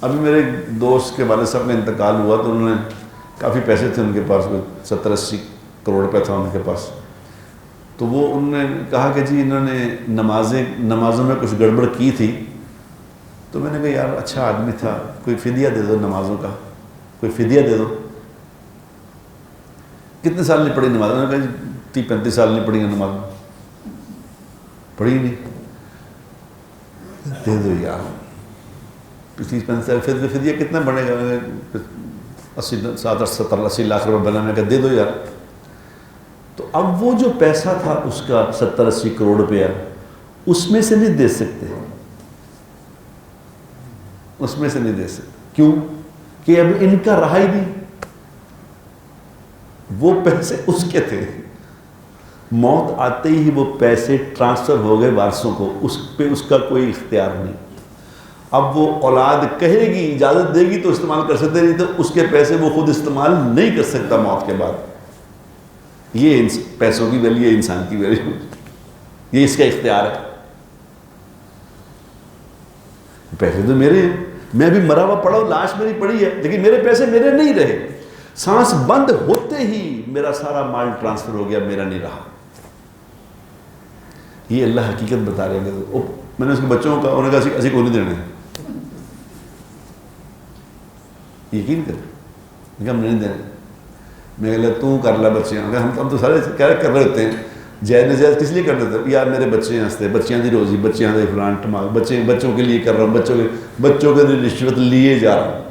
ابھی میرے دوست کے والد صاحب کا انتقال ہوا تو انہوں نے کافی پیسے تھے ان کے پاس، 70-80 کروڑ روپے تھا ان کے پاس. تو وہ انہوں نے کہا کہ جی انہوں نے نمازوں میں کچھ گڑبڑ کی تھی. تو میں نے کہا یار اچھا آدمی تھا، کوئی فدیہ دے دو نمازوں کا، کوئی فدیہ دے دو. کتنے سال نہیں پڑھی نماز؟ انہوں نے کہا جی 30-35 سال نہیں پڑھی نماز، پڑھی نہیں. دے دو یار 30-35 سال فدیہ کتنا بنے گا؟ 70-80 لاکھ روپے بنا. میں کہا دے دو یار. تو اب وہ جو پیسہ تھا اس کا 70-80 کروڑ روپیہ، اس میں سے نہیں دے سکتے، اس میں سے نہیں دے سکتے. کیوں؟ کہ اب ان کا رہا ہی نہیں، وہ پیسے اس کے تھے. موت آتے ہی وہ پیسے ٹرانسفر ہو گئے وارثوں کو، اس پہ اس کا کوئی اختیار نہیں. اب وہ اولاد کہے گی، اجازت دے گی تو استعمال کر سکتے، نہیں تو اس کے پیسے وہ خود استعمال نہیں کر سکتا موت کے بعد. یہ پیسوں کی ویلیو ہے، انسان کی ویلیو، یہ اس کا اختیار ہے. پیسے تو میرے ہیں، میں بھی مرا ہوا پڑا ہوں، لاش میری پڑی ہے، لیکن میرے پیسے میرے نہیں رہے. سانس بند ہوتے ہی میرا سارا مال ٹرانسفر ہو گیا، میرا نہیں رہا. یہ اللہ حقیقت بتا رہے ہیں. میں نے اس کے بچوں کا انہوں نے کہا اسی کو نہیں دینے، یقین کر ہم نہیں دینے. میں کہا تو کر لا بچے، ہم تو سارے کیا کر رہے ہوتے ہیں، جائز نجائز کس لیے کر رہے تھے؟ یار میرے بچے ہنستے، بچیاں دی روزی، بچیاں دے فلان ٹماک، بچوں کے لیے کر رہا ہوں، بچوں کے لیے رشوت لیے جا رہا ہوں.